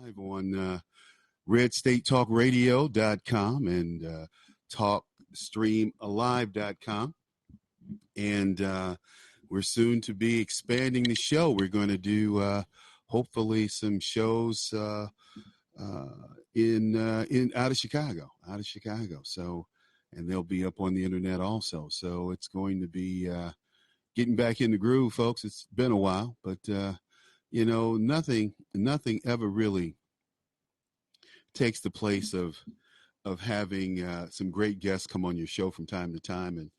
Live on redstatetalkradio.com and talkstreamalive.com. And we're soon to be expanding the show. We're going to do hopefully some shows in out of Chicago. So, and they'll be up on the internet also. So it's going to be getting back in the groove, folks. It's been a while, but nothing ever really takes the place of having some great guests come on your show from time to time and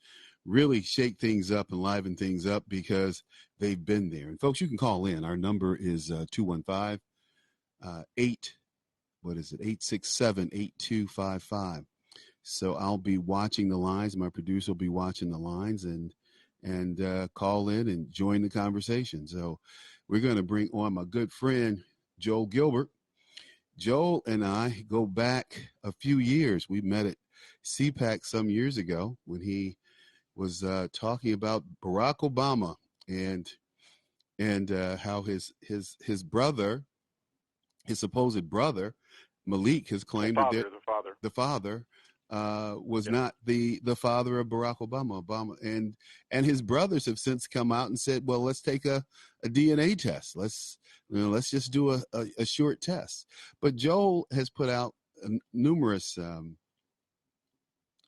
really shake things up and liven things up because they've been there. And folks, you can call in. Our number is 867-8255. So I'll be watching the lines. My producer will be watching the lines and call in and join the conversation. So we're going to bring on my good friend, Joel Gilbert. Joel and I go back a few years. We met at CPAC some years ago when he was talking about Barack Obama and how his brother, his supposed brother, Malik, has claimed that the father was not the father of Barack Obama. And his brothers have since come out and said, well, let's take a DNA test. Let's just do a short test. But Joel has put out numerous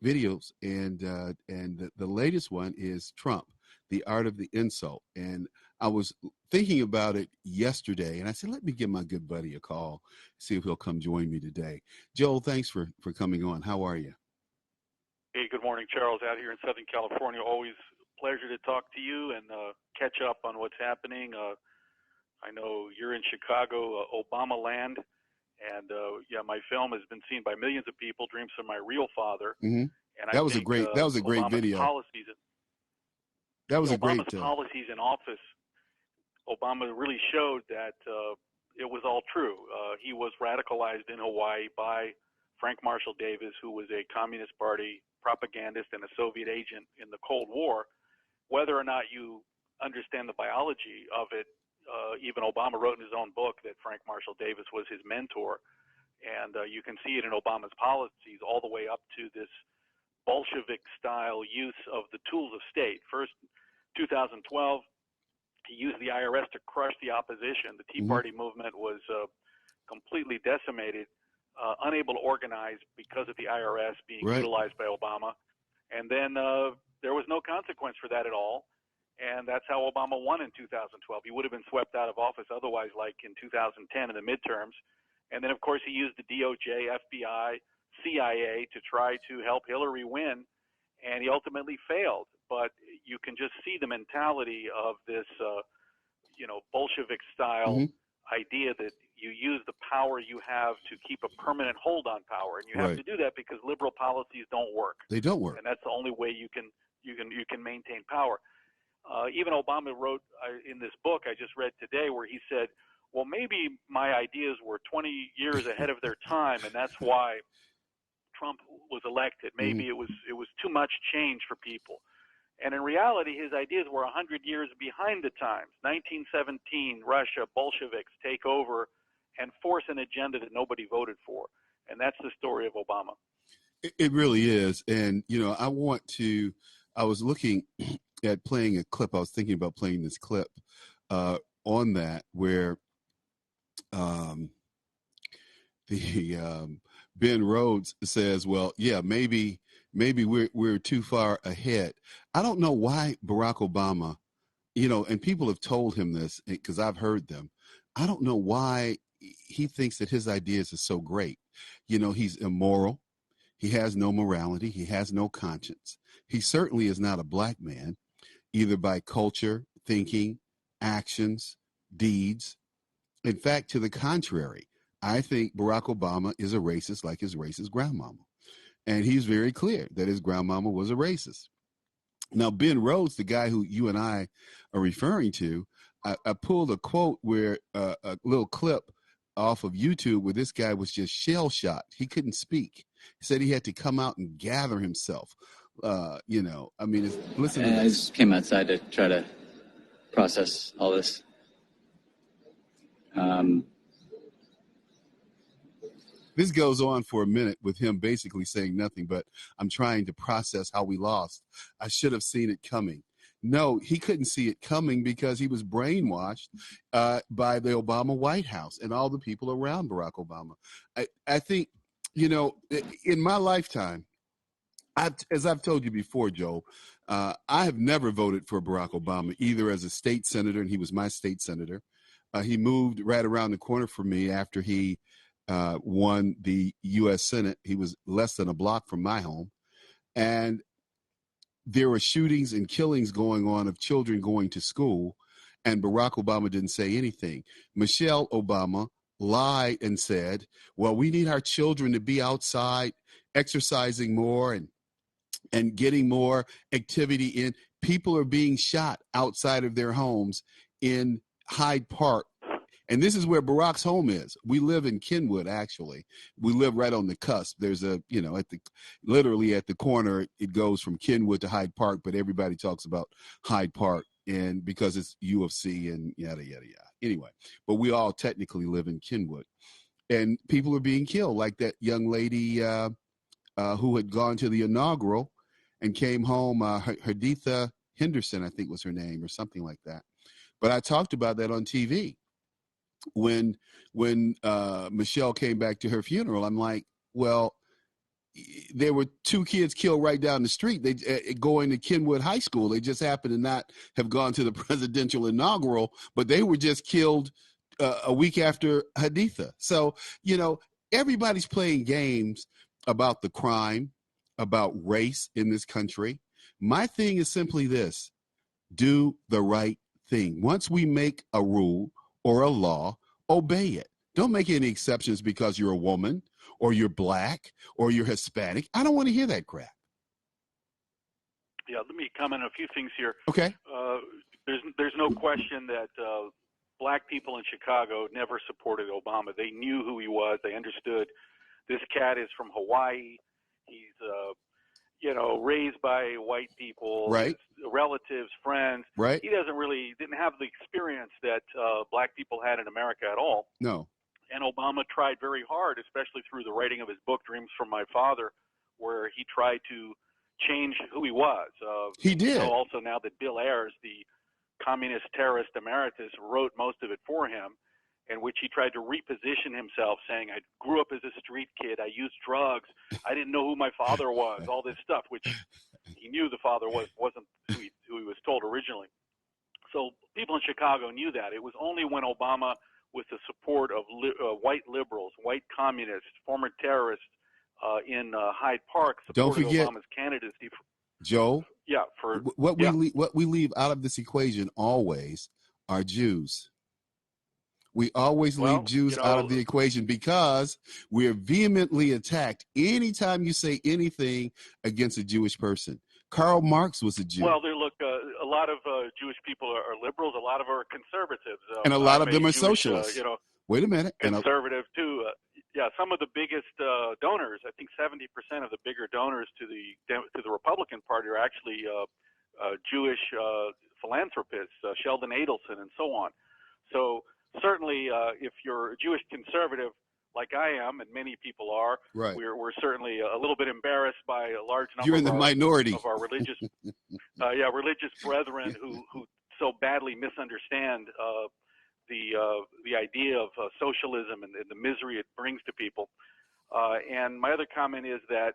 videos, and the latest one is Trump, the art of the insult. And I was thinking about it yesterday, and I said, let me give my good buddy a call, see if he'll come join me today. Joel, thanks for coming on. How are you? Hey, good morning, Charles, out here in Southern California. Always a pleasure to talk to you and catch up on what's happening. I know you're in Chicago, Obama land, and my film has been seen by millions of people, Dreams of My Real Father. Mm-hmm. And that was a great video. That was a great policies in office. Obama really showed that it was all true. He was radicalized in Hawaii by Frank Marshall Davis, who was a Communist Party propagandist and a Soviet agent in the Cold War. Whether or not you understand the biology of it, even Obama wrote in his own book that Frank Marshall Davis was his mentor. And you can see it in Obama's policies all the way up to this Bolshevik-style use of the tools of state. First, 2012, he used the IRS to crush the opposition. The Tea Party movement was completely decimated, unable to organize because of the IRS being utilized by Obama. And then there was no consequence for that at all. And that's how Obama won in 2012. He would have been swept out of office otherwise, like in 2010 in the midterms. And then, of course, he used the DOJ, FBI, CIA to try to help Hillary win, and he ultimately failed. But you can just see the mentality of this, Bolshevik-style idea that you use the power you have to keep a permanent hold on power, and you have to do that because liberal policies don't work. They don't work, and that's the only way you can maintain power. Even Obama wrote in this book I just read today, where he said, well, maybe my ideas were 20 years ahead of their time, and that's why Trump was elected. Maybe it was too much change for people. And in reality, his ideas were 100 years behind the times. 1917, Russia, Bolsheviks take over and force an agenda that nobody voted for. And that's the story of Obama. It really is. And, I was looking at playing a clip. I was thinking about playing this clip on that where Ben Rhodes says, well, yeah, maybe we're too far ahead. I don't know why Barack Obama, and people have told him this because I've heard them. I don't know why he thinks that his ideas are so great. He's immoral. He has no morality. He has no conscience. He certainly is not a black man, either by culture, thinking, actions, deeds. In fact, to the contrary, I think Barack Obama is a racist like his racist grandmama. And he's very clear that his grandmama was a racist. Now, Ben Rhodes, the guy who you and I are referring to, I pulled a quote where a little clip off of YouTube where this guy was just shell shocked. He couldn't speak. He said he had to come out and gather himself. I mean, listen to this. I just came outside to try to process all this. This goes on for a minute with him basically saying nothing, but I'm trying to process how we lost. I should have seen it coming. No, he couldn't see it coming because he was brainwashed by the Obama White House and all the people around Barack Obama. I think, in my lifetime, as I've told you before, Joe, I have never voted for Barack Obama, either as a state senator, and he was my state senator. He moved right around the corner from me after he won the U.S. Senate. He was less than a block from my home. And there were shootings and killings going on of children going to school, and Barack Obama didn't say anything. Michelle Obama lied and said, well, we need our children to be outside exercising more and getting more activity in. People are being shot outside of their homes in Hyde Park. And this is where Barack's home is. We live in Kenwood, actually. We live right on the cusp. There's literally at the corner, it goes from Kenwood to Hyde Park, but everybody talks about Hyde Park and because it's U of C and yada, yada, yada. Anyway, but we all technically live in Kenwood. And people are being killed, like that young lady who had gone to the inaugural and came home, Haditha Henderson, I think was her name, or something like that. But I talked about that on TV. When Michelle came back to her funeral, I'm like, well, there were two kids killed right down the street. They going to Kenwood High School. They just happened to not have gone to the presidential inaugural, but they were just killed a week after Haditha. So, everybody's playing games about the crime, about race in this country. My thing is simply this: do the right thing. Once we make a rule or a law, obey it. Don't make any exceptions because you're a woman or you're black or you're Hispanic. I don't want to hear that crap. Yeah, let me comment on a few things here. Okay. There's no question that black people in Chicago never supported Obama. They knew who he was. They understood this cat is from Hawaii. He's raised by white people, right? Relatives, friends. Right. He didn't have the experience that black people had in America at all. No. And Obama tried very hard, especially through the writing of his book, Dreams from My Father, where he tried to change who he was. He did. Also now that Bill Ayers, the communist terrorist emeritus, wrote most of it for him, in which he tried to reposition himself, saying, I grew up as a street kid, I used drugs, I didn't know who my father was, all this stuff, which he knew the father wasn't who he was told originally. So people in Chicago knew that. It was only when Obama, with the support of white liberals, white communists, former terrorists in Hyde Park, supported Obama's candidacy. Joe, yeah, what we leave out of this equation always are Jews. We always leave Jews out of the equation because we're vehemently attacked anytime you say anything against a Jewish person. Karl Marx was a Jew. Well, look, a lot of Jewish people are liberals. A lot of them are conservatives. And a lot of them are socialists. Wait a minute. Conservative, too. Some of the biggest donors, I think 70% of the bigger donors to the Republican Party are actually Jewish philanthropists, Sheldon Adelson and so on. So certainly, if you're a Jewish conservative, like I am, and many people are, right. We're certainly a little bit embarrassed by a large number. You're in the minority of our religious, religious brethren who so badly misunderstand the idea of socialism and the misery it brings to people. And my other comment is that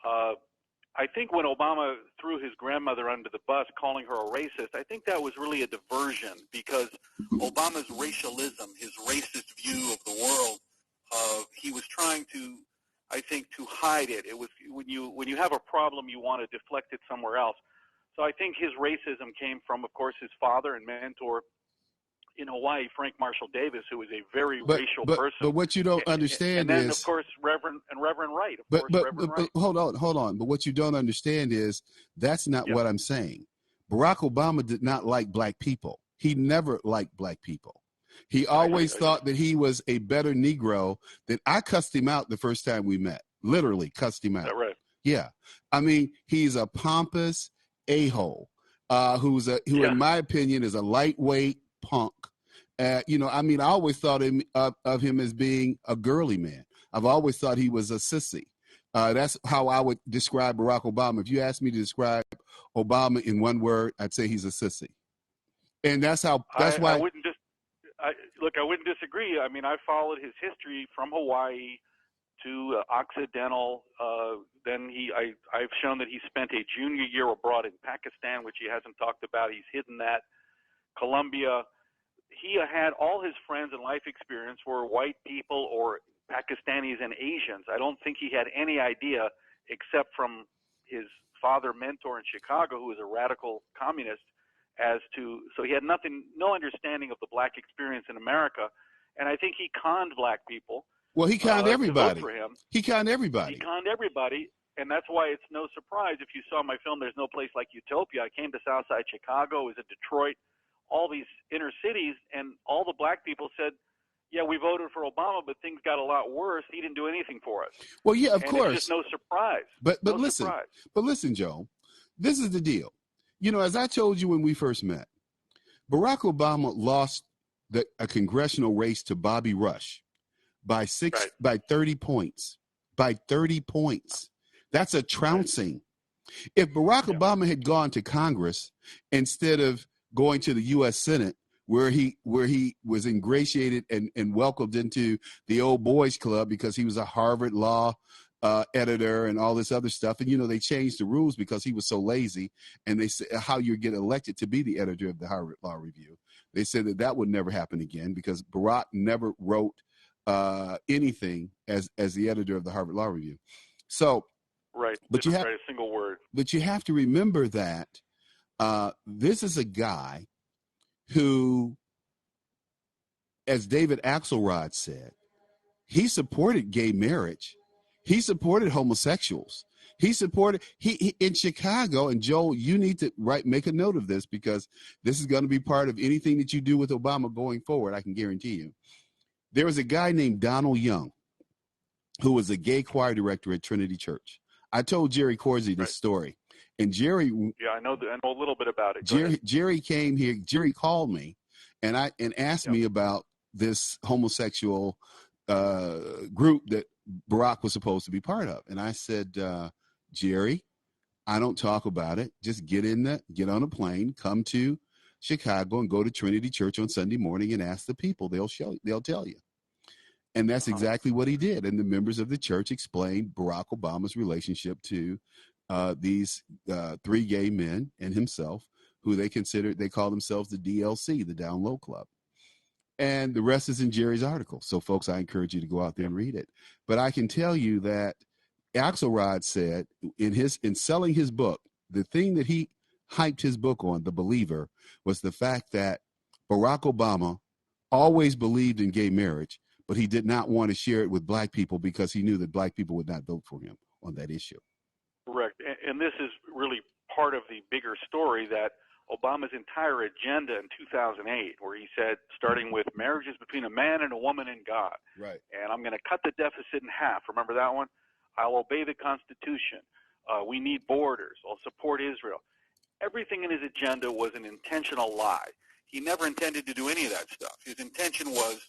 I think when Obama threw his grandmother under the bus, calling her a racist, I think that was really a diversion because Obama's racialism, his racist view of the world, he was trying to hide it. It was when you have a problem, you want to deflect it somewhere else. So I think his racism came from, of course, his father and mentor in Hawaii, Frank Marshall Davis, who was a very racial person. But what you don't understand and then, is, of course, Reverend Wright. But hold on. But what you don't understand is that's not Yep. what I'm saying. Barack Obama did not like black people. He never liked black people. He always thought that he was a better Negro. That I cussed him out the first time we met. Literally cussed him out. Is that right? Yeah. I mean, he's a pompous a-hole who, in my opinion, is a lightweight punk. I always thought of him as being a girly man. I've always thought he was a sissy. That's how I would describe Barack Obama. If you asked me to describe Obama in one word, I'd say he's a sissy. And that's why I wouldn't disagree. I mean, I followed his history from Hawaii to Occidental. Then I've shown that he spent a junior year abroad in Pakistan, which he hasn't talked about. He's hidden that. Colombia. He had all his friends and life experience were white people or Pakistanis and Asians. I don't think he had any idea, except from his father mentor in Chicago, who was a radical communist, so he had no understanding of the black experience in America. And I think he conned black people. Well, he conned everybody. To vote for him. He conned everybody. He conned everybody. And that's why it's no surprise if you saw my film, There's No Place Like Utopia. I came to Southside Chicago, was in Detroit, all these inner cities, and all the black people said, yeah, we voted for Obama, but things got a lot worse. He didn't do anything for us. Well, yeah, of course. It's just no surprise. But listen, Joe, this is the deal. As I told you when we first met, Barack Obama lost a congressional race to Bobby Rush by 30 points. By 30 points. That's a trouncing. If Barack Obama had gone to Congress instead of going to the U.S. Senate, where he was ingratiated and welcomed into the old boys club because he was a Harvard law editor and all this other stuff. And, they changed the rules because he was so lazy. And they said how you get elected to be the editor of the Harvard Law Review. They said that would never happen again because Barack never wrote anything as the editor of the Harvard Law Review. So, right. But you have write a single word. But you have to remember that this is a guy who, as David Axelrod said, he supported gay marriage. He supported homosexuals. He in Chicago, and Joel, you need to make a note of this because this is going to be part of anything that you do with Obama going forward. I can guarantee you. There was a guy named Donald Young who was a gay choir director at Trinity Church. I told Jerry Corsi this story. And Jerry, I know a little bit about it. Jerry came here. Jerry called me, and asked me about this homosexual group that Barack was supposed to be part of. And I said, Jerry, I don't talk about it. Just get on a plane, come to Chicago, and go to Trinity Church on Sunday morning and ask the people. They'll tell you. And that's exactly what he did. And the members of the church explained Barack Obama's relationship to these three gay men and himself, who they call themselves the DLC, the Down Low Club. And the rest is in Jerry's article. So, folks, I encourage you to go out there and read it. But I can tell you that Axelrod said in selling his book, the thing that he hyped his book on, The Believer, was the fact that Barack Obama always believed in gay marriage, but he did not want to share it with black people because he knew that black people would not vote for him on that issue. Correct. And this is really part of the bigger story that Obama's entire agenda in 2008, where he said, starting with marriages between a man and a woman and God. Right. And I'm going to cut the deficit in half. Remember that one? I'll obey the Constitution. We need borders. I'll support Israel. Everything in his agenda was an intentional lie. He never intended to do any of that stuff. His intention was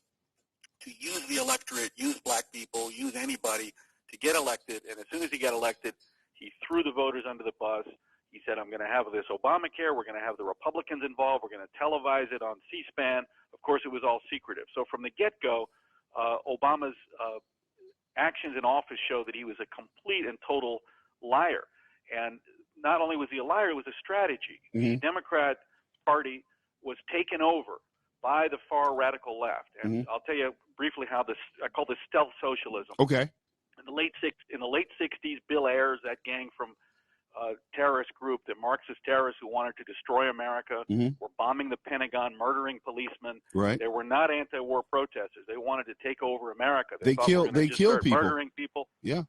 to use the electorate, use black people, use anybody to get elected. And as soon as he got elected, he threw the voters under the bus. He said, I'm going to have this Obamacare. We're going to have the Republicans involved. We're going to televise it on C-SPAN. Of course, it was all secretive. So from the get-go, Obama's actions in office show that he was a complete and total liar. And not only was he a liar, it was a strategy. Mm-hmm. The Democrat Party was taken over by the far radical left. And I'll tell you briefly how I call this stealth socialism. Okay. In the late 60s, Bill Ayers, that gang from terrorist group, the Marxist terrorists who wanted to destroy America, Mm-hmm. were bombing the Pentagon, murdering policemen. Right. They were not anti-war protesters. They wanted to take over America. They thought we're killed. going They to just killed start people. murdering people. Yeah.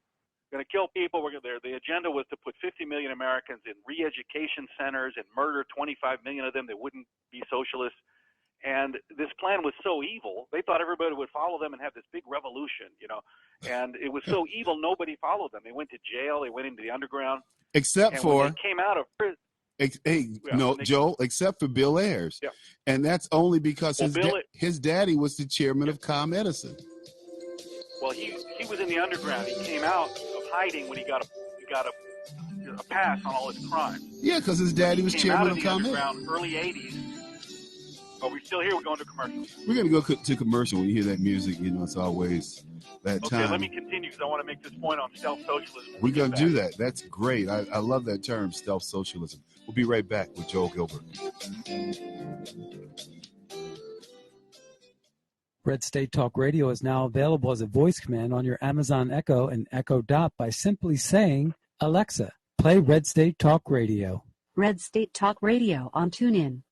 Going to kill people. The agenda was to put 50 million Americans in re-education centers and murder 25 million of them that wouldn't be socialists. And this plan was so evil, they thought everybody would follow them and have this big revolution, And it was so evil, nobody followed them. They went to jail. They went into the underground. Except and for when they came out of prison. Joel, except for Bill Ayers. Yeah. And that's only because Well, his daddy was the chairman of Com Edison. Well, he was in the underground. He came out of hiding when he got a pass on all his crimes. Yeah, because his daddy was chairman of Com Edison. Early 80s. Are we still here? We're going to commercial. We're going to go to commercial. When you hear that music, it's always that time. Okay, let me continue because I want to make this point on stealth socialism. We're going to do that. That's great. I love that term, stealth socialism. We'll be right back with Joel Gilbert. Red State Talk Radio is now available as a voice command on your Amazon Echo and Echo Dot by simply saying, Alexa, play Red State Talk Radio. Red State Talk Radio on TuneIn.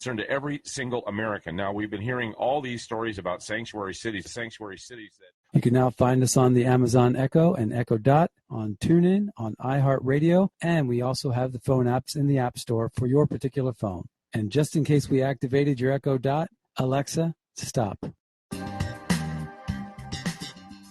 Concern to every single American. Now, we've been hearing all these stories about sanctuary cities that... You can now find us on the Amazon Echo and Echo Dot, on TuneIn, on iHeartRadio, and we also have the phone apps in the App Store for your particular phone. And just in case we activated your Echo Dot, Alexa, stop.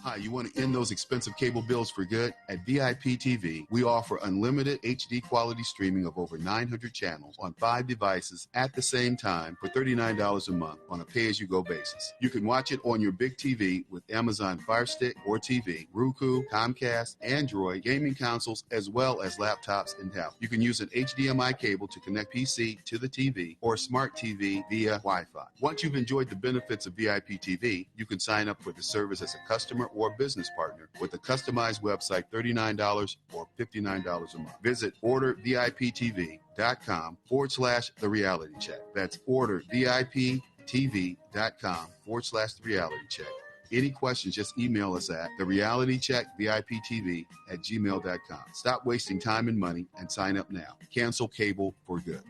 Hi, you want to end those expensive cable bills for good? At VIP TV, we offer unlimited HD quality streaming of over 900 channels on 5 devices at the same time for $39 a month on a pay-as-you-go basis. You can watch it on your big TV with Amazon Fire Stick or TV, Roku, Comcast, Android, gaming consoles, as well as laptops and tablets. You can use an HDMI cable to connect PC to the TV or smart TV via Wi-Fi. Once you've enjoyed the benefits of VIP TV, you can sign up for the service as a customer or business partner with a customized website, $39 or $59 a month. Visit orderviptv.com/The Reality Check. That's orderviptv.com/The Reality Check. Any questions, just email us at therealitycheckviptv@gmail.com. Stop wasting time and money and sign up now. Cancel cable for good.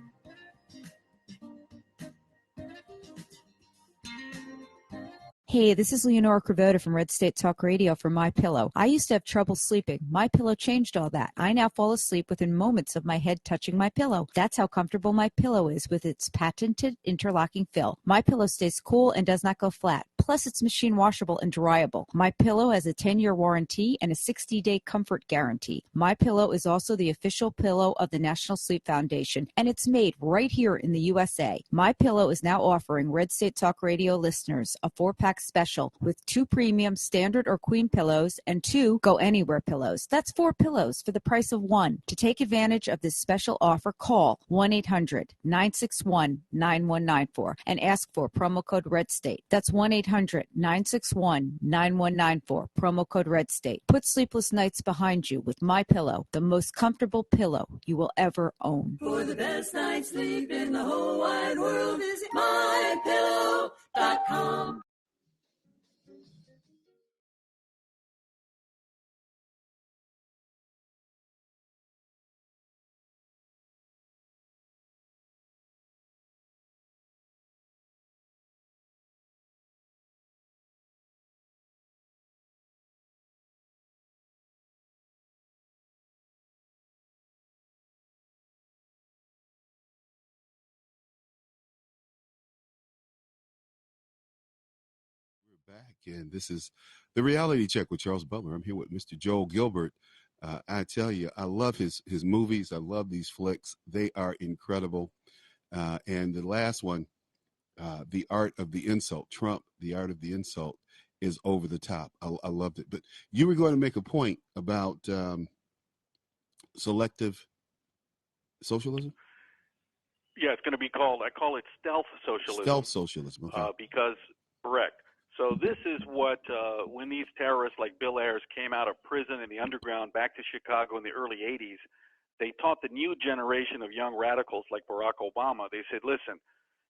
Hey, this is Leonora Cravota from Red State Talk Radio for MyPillow. I used to have trouble sleeping. MyPillow changed all that. I now fall asleep within moments of my head touching my pillow. That's how comfortable MyPillow is with its patented interlocking fill. MyPillow stays cool and does not go flat. Plus, it's machine washable and dryable. MyPillow has a 10-year warranty and a 60-day comfort guarantee. MyPillow is also the official pillow of the National Sleep Foundation, and it's made right here in the USA. MyPillow is now offering Red State Talk Radio listeners a 4-pack special with 2 premium standard or queen pillows and 2 go anywhere pillows. That's 4 pillows for the price of 1. To take advantage of this special offer, call 1-800-961-9194 and ask for promo code Red State. That's 1-800-961-9194, promo code Red State. Put sleepless nights behind you with MyPillow, the most comfortable pillow you will ever own. For the best night's sleep in the whole wide world, visit mypillow.com. Back, and this is the Reality Check with Charles Butler. I'm here with Mr. Joel Gilbert. I tell you, I love his movies. I love these flicks. They are incredible. And the last one, The Art of the Insult, Trump, The Art of the Insult, is over the top. I loved it. But you were going to make a point about selective socialism? Yeah, it's going to be called, I call it stealth socialism. Stealth socialism, okay. Because, correct. So this is what, when these terrorists like Bill Ayers came out of prison in the underground back to Chicago in the early 80s, they taught the new generation of young radicals like Barack Obama, they said, listen,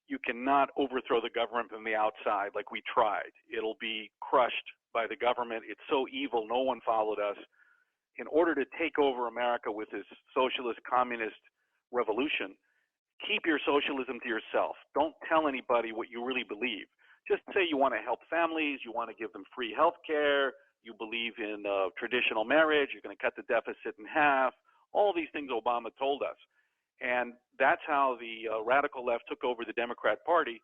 you cannot overthrow the government from the outside like we tried. It'll be crushed by the government. It's so evil, no one followed us. in order to take over America with this socialist communist revolution, keep your socialism to yourself. Don't tell anybody what you really believe. Just say you want to help families, you want to give them free health care, you believe in traditional marriage, you're going to cut the deficit in half. All these things Obama told us. And that's how the radical left took over the Democrat Party,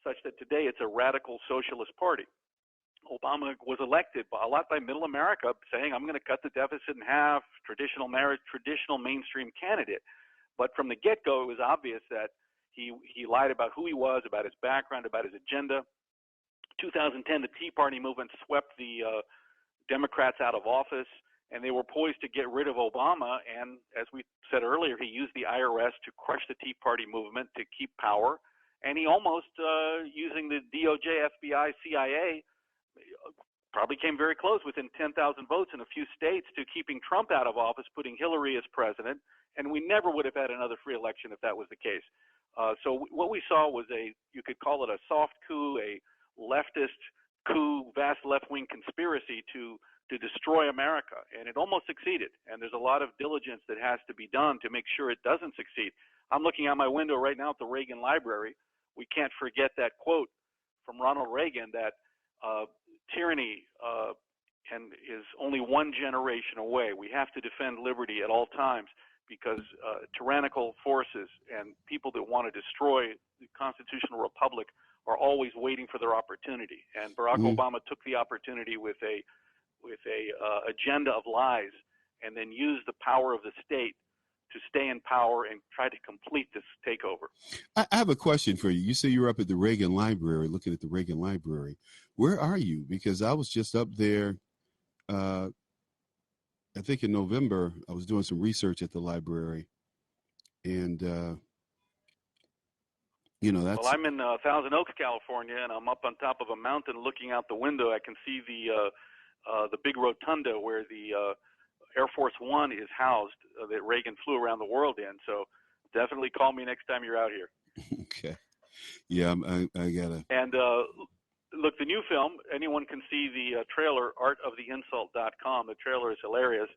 such that today it's a radical socialist party. Obama was elected a lot by middle America saying, I'm going to cut the deficit in half, traditional marriage, traditional mainstream candidate. But from the get-go, it was obvious that he lied about who he was, about his background, about his agenda. 2010, the Tea Party movement swept the Democrats out of office, and they were poised to get rid of Obama. And as we said earlier, he used the IRS to crush the Tea Party movement to keep power. And he almost, using the DOJ, FBI, CIA, probably came very close, within 10,000 votes in a few states, to keeping Trump out of office, putting Hillary as president. And we never would have had another free election if that was the case. So what we saw was you could call it a soft coup, a leftist coup, vast left-wing conspiracy to destroy America. And it almost succeeded. And there's a lot of diligence that has to be done to make sure it doesn't succeed. I'm looking out my window right now at the Reagan Library. We can't forget that quote from Ronald Reagan that tyranny is only one generation away. We have to defend liberty at all times, because tyrannical forces and people that want to destroy the constitutional republic are always waiting for their opportunity. And Barack Obama took the opportunity with a agenda of lies, and then used the power of the state to stay in power and try to complete this takeover. I have a question for you. You say you were up at the Reagan Library, looking at the Reagan Library. Where are you? Because I was just up there, I think in November. I was doing some research at the library. And, that's... Well, I'm in Thousand Oaks, California, and I'm up on top of a mountain looking out the window. I can see the big rotunda where the Air Force One is housed that Reagan flew around the world in. So definitely call me next time you're out here. Okay. Yeah, I gotta. And look, the new film, anyone can see the trailer, artoftheinsult.com. The trailer is hilarious.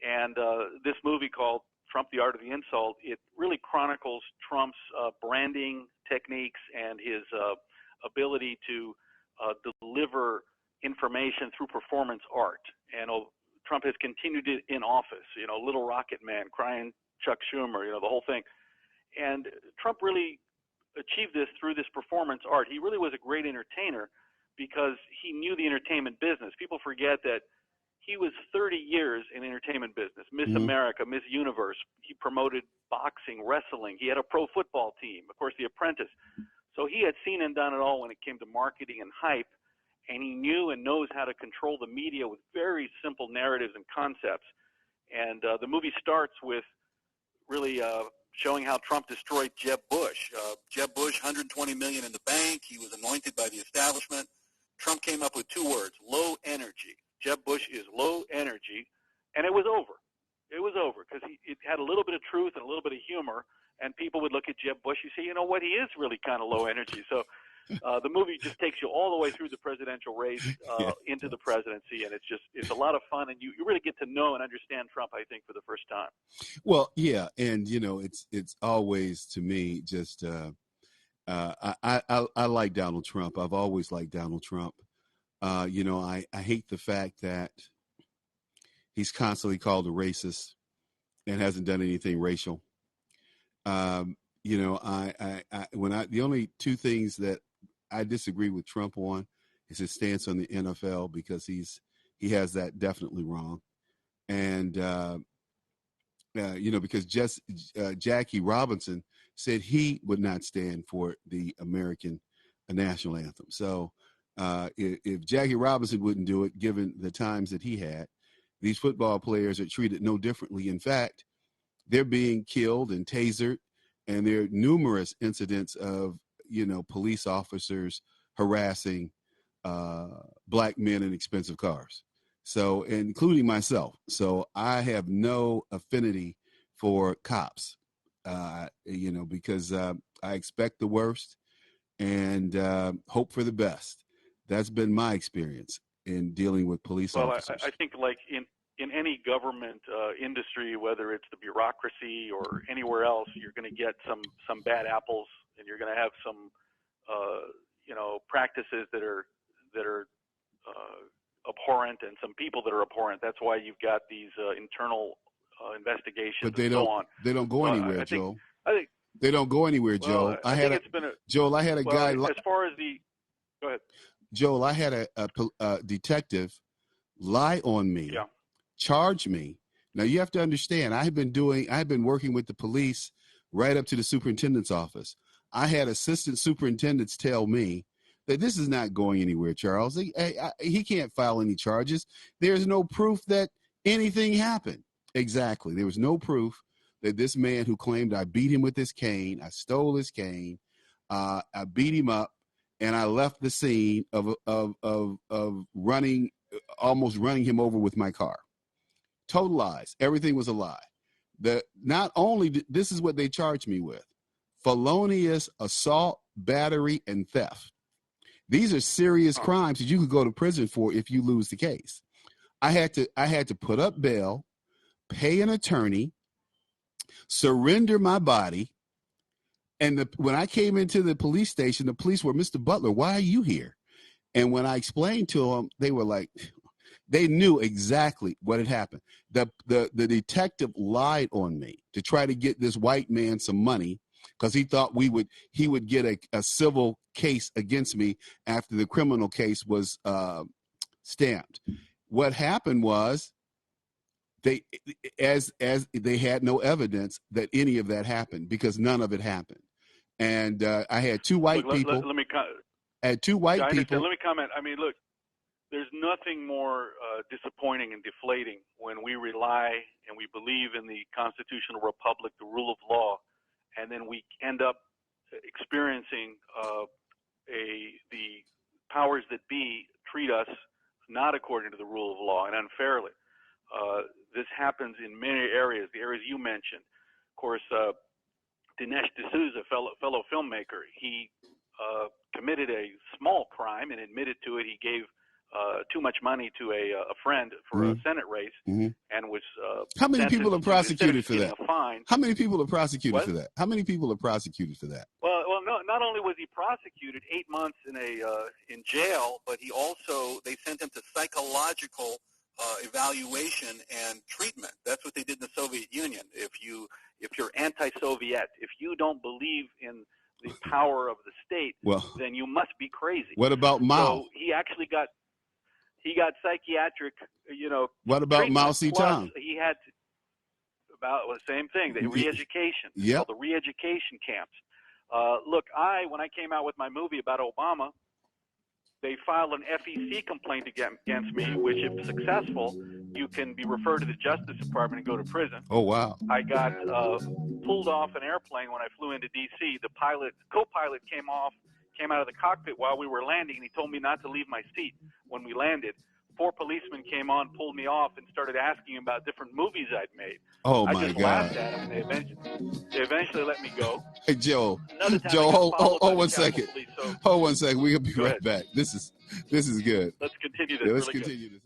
And this movie called Trump, the Art of the Insult, it really chronicles Trump's branding techniques and his ability to deliver information through performance art. And Trump has continued it in office, Little Rocket Man, crying Chuck Schumer, the whole thing. And Trump really achieved this through this performance art. He really was a great entertainer because he knew the entertainment business. People forget that he was 30 years in entertainment business, Miss America, Miss Universe. He promoted boxing, wrestling. He had a pro football team, of course, The Apprentice. So he had seen and done it all when it came to marketing and hype. And he knew and knows how to control the media with very simple narratives and concepts. And the movie starts with really showing how Trump destroyed Jeb Bush. Jeb Bush, $120 million in the bank. He was anointed by the establishment. Trump came up with two words: low energy. Jeb Bush is low energy. And it was over. It was over because it had a little bit of truth and a little bit of humor. And people would look at Jeb Bush and say, you know what, he is really kind of low energy. So the movie just takes you all the way through the presidential race into the presidency, and it's a lot of fun, and you really get to know and understand Trump, I think, for the first time. Well, yeah, and it's always, to me, just I like Donald Trump. I've always liked Donald Trump. I hate the fact that he's constantly called a racist and hasn't done anything racial. The only two things that I disagree with Trump on is his stance on the NFL, because he has that definitely wrong. And, because Jackie Robinson said he would not stand for the American national anthem. So if Jackie Robinson wouldn't do it, given the times that he had, these football players are treated no differently. In fact, they're being killed and tasered, and there are numerous incidents of police officers harassing black men in expensive cars. So, including myself. So I have no affinity for cops, because I expect the worst and hope for the best. That's been my experience in dealing with police officers. I think like in any government industry, whether it's the bureaucracy or anywhere else, you're going to get some bad apples, and you're going to have some practices that are abhorrent, and some people that are abhorrent. That's why you've got these internal investigations But they and don't. so on. They don't go anywhere, Joel. I think they don't go anywhere, Joel. I think it's been Joel. I had a guy. As far as the, go ahead. Joel, I had a detective lie on me, charge me. Now you have to understand, I've been working with the police right up to the superintendent's office. I had assistant superintendents tell me that this is not going anywhere, Charles. He can't file any charges. There's no proof that anything happened. Exactly. There was no proof that this man who claimed I beat him with his cane, I stole his cane, I beat him up, and I left the scene of running, almost running him over with my car. Total lies. Everything was a lie. Not only this is what they charged me with: felonious assault, battery, and theft. These are serious crimes that you could go to prison for if you lose the case. I had to put up bail, pay an attorney, surrender my body. And when I came into the police station, the police were, "Mr. Butler, why are you here?" And when I explained to them, they were like, they knew exactly what had happened. The detective lied on me to try to get this white man some money because he thought he would get a civil case against me after the criminal case was stamped. What happened was they had no evidence that any of that happened, because none of it happened. And I had two white people. I had two white people. Let me comment. I mean, look, there's nothing more disappointing and deflating when we rely and we believe in the constitutional republic, the rule of law, and then we end up experiencing the powers that be treat us not according to the rule of law and unfairly. This happens in many areas, the areas you mentioned. Of course, Dinesh D'Souza, fellow filmmaker, he committed a small crime and admitted to it. He gave too much money to a friend for a Senate race, and was how many people are prosecuted for that? How many people are prosecuted for that? How many people are prosecuted for that? Well, no. Not only was he prosecuted 8 months in jail, but they sent him to psychological evaluation and treatment. That's what they did in the Soviet Union. If you're anti-Soviet, if you don't believe in the power of the state, then you must be crazy. What about Mao? So he actually got psychiatric, What about Mao Zedong? He had about the same thing, the re-education. It's called the re-education camps. Look, when I came out with my movie about Obama, they filed an FEC complaint against me, which, if successful, you can be referred to the Justice Department and go to prison. Oh, wow. I got pulled off an airplane when I flew into D.C. The co-pilot came out of the cockpit while we were landing, and he told me not to leave my seat when we landed. 4 policemen came on, pulled me off, and started asking about different movies I'd made. Oh, my God. I just laughed at them, and they eventually let me go. Hey, Joe, hold 1 second. Hold 1 second. We'll be right back. This is good. Let's continue this. Let's continue this.